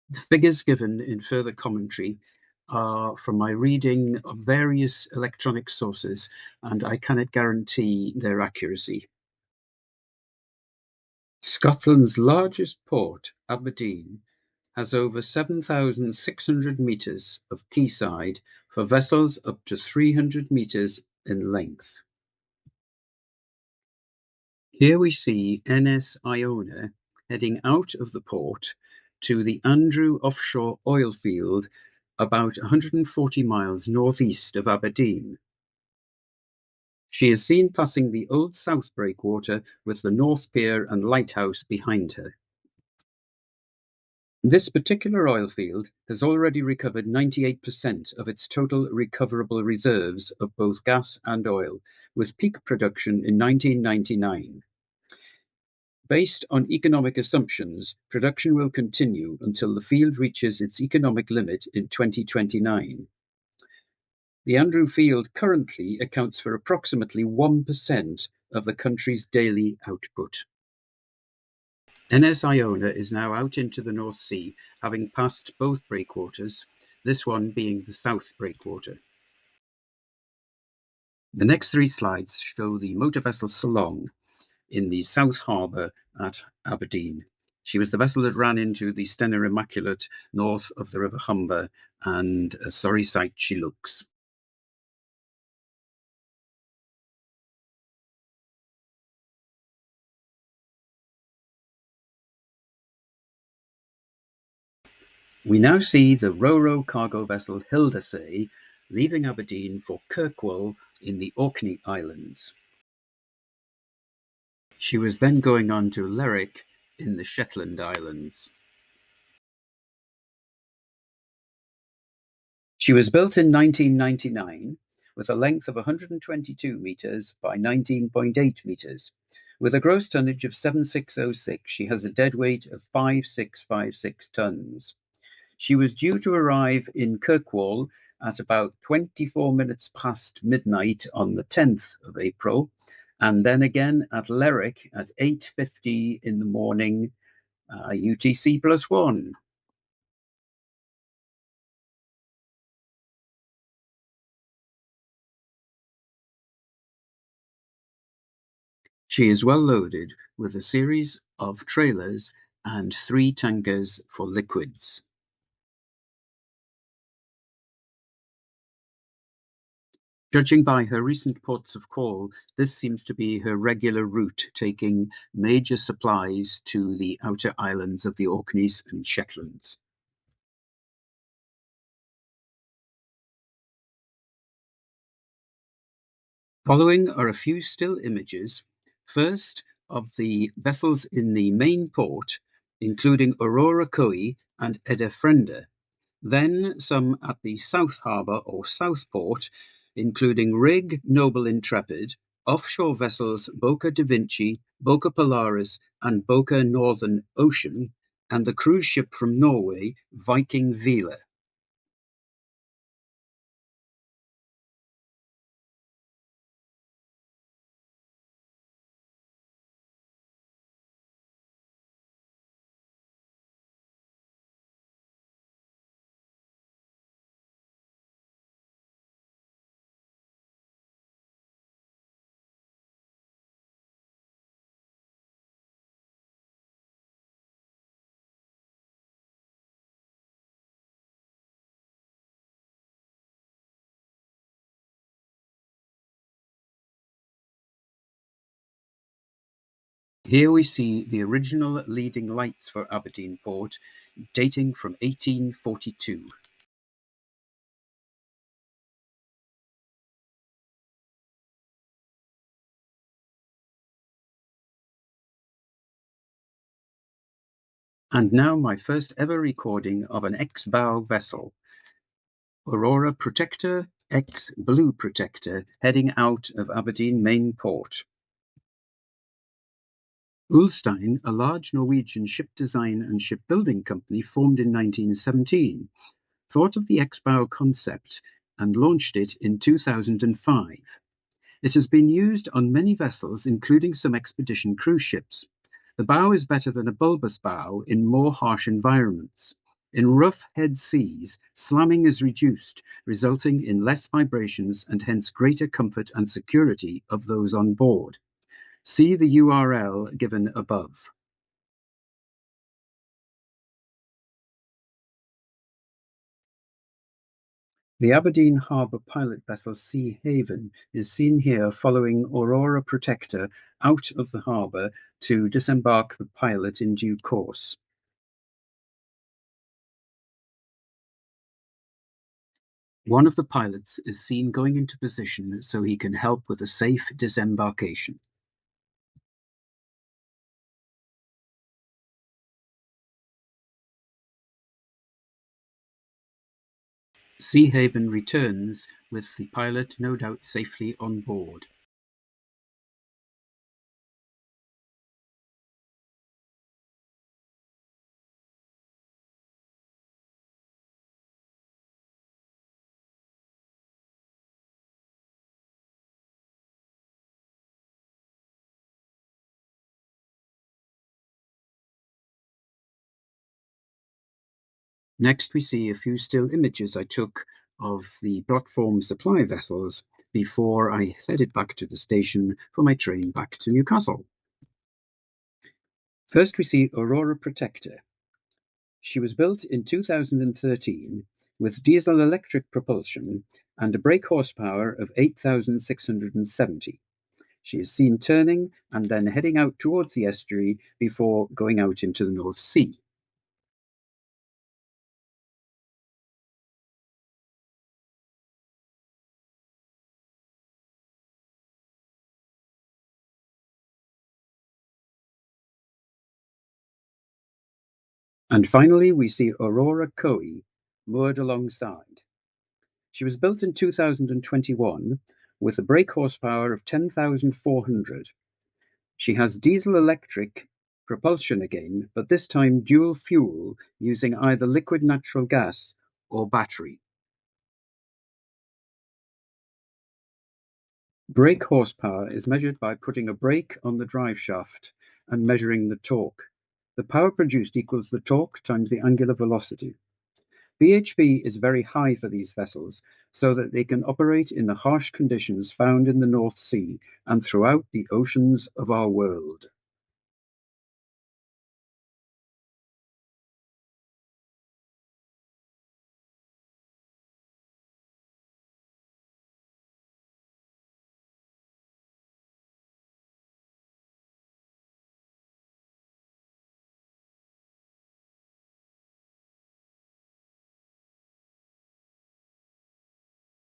The figures given in further commentary are from my reading of various electronic sources, and I cannot guarantee their accuracy. Scotland's largest port, Aberdeen, has over 7,600 metres of quayside for vessels up to 300 metres in length. Here we see NS Iona heading out of the port to the Andrew offshore oil field about 140 miles northeast of Aberdeen. She is seen passing the Old South Breakwater with the North Pier and lighthouse behind her. This particular oil field has already recovered 98% of its total recoverable reserves of both gas and oil, with peak production in 1999. Based on economic assumptions, production will continue until the field reaches its economic limit in 2029. The Andrew field currently accounts for approximately 1% of the country's daily output. NS Iona is now out into the North Sea, having passed both breakwaters, this one being the South Breakwater. The next three slides show the motor vessel Solong in the South Harbour at Aberdeen. She was the vessel that ran into the Stena Immaculate north of the River Humber, and a sorry sight she looks. We now see the ro-ro cargo vessel Hildesay leaving Aberdeen for Kirkwall in the Orkney Islands. She was then going on to Lerwick in the Shetland Islands. She was built in 1999 with a length of 122 metres by 19.8 metres. With a gross tonnage of 7606, she has a deadweight of 5656 tonnes. She was due to arrive in Kirkwall at about 24 minutes past midnight on the 10th of April, and then again at Lerwick at 8:50 in the morning, UTC +1. She is well loaded with a series of trailers and 3 tankers for liquids. Judging by her recent ports of call, this seems to be her regular route, taking major supplies to the outer islands of the Orkneys and Shetlands. Following are a few still images, first of the vessels in the main port, including Aurora Coe and Edefrenda, then some at the South Harbour or South Port, including Rig, Noble Intrepid, offshore vessels Boca da Vinci, Boca Polaris, and Boca Northern Ocean, and the cruise ship from Norway, Viking Vela. Here we see the original leading lights for Aberdeen Port, dating from 1842. And now my first ever recording of an X-bow vessel, Aurora Protector X Blue Protector, heading out of Aberdeen Main Port. Ulstein, a large Norwegian ship design and shipbuilding company formed in 1917, thought of the X-bow concept and launched it in 2005. It has been used on many vessels, including some expedition cruise ships. The bow is better than a bulbous bow in more harsh environments. In rough head seas, slamming is reduced, resulting in less vibrations and hence greater comfort and security of those on board. See the URL given above. The Aberdeen Harbour pilot vessel Sea Haven is seen here following Aurora Protector out of the harbour to disembark the pilot in due course. One of the pilots is seen going into position so he can help with a safe disembarkation. Sea Haven returns with the pilot no doubt safely on board. Next, we see a few still images I took of the platform supply vessels before I headed back to the station for my train back to Newcastle. First, we see Aurora Protector. She was built in 2013 with diesel-electric propulsion and a brake horsepower of 8,670. She is seen turning and then heading out towards the estuary before going out into the North Sea. And finally, we see Aurora Coe moored alongside. She was built in 2021 with a brake horsepower of 10,400. She has diesel-electric propulsion again, but this time dual fuel using either liquid natural gas or battery. Brake horsepower is measured by putting a brake on the drive shaft and measuring the torque. The power produced equals the torque times the angular velocity. BHP is very high for these vessels so that they can operate in the harsh conditions found in the North Sea and throughout the oceans of our world.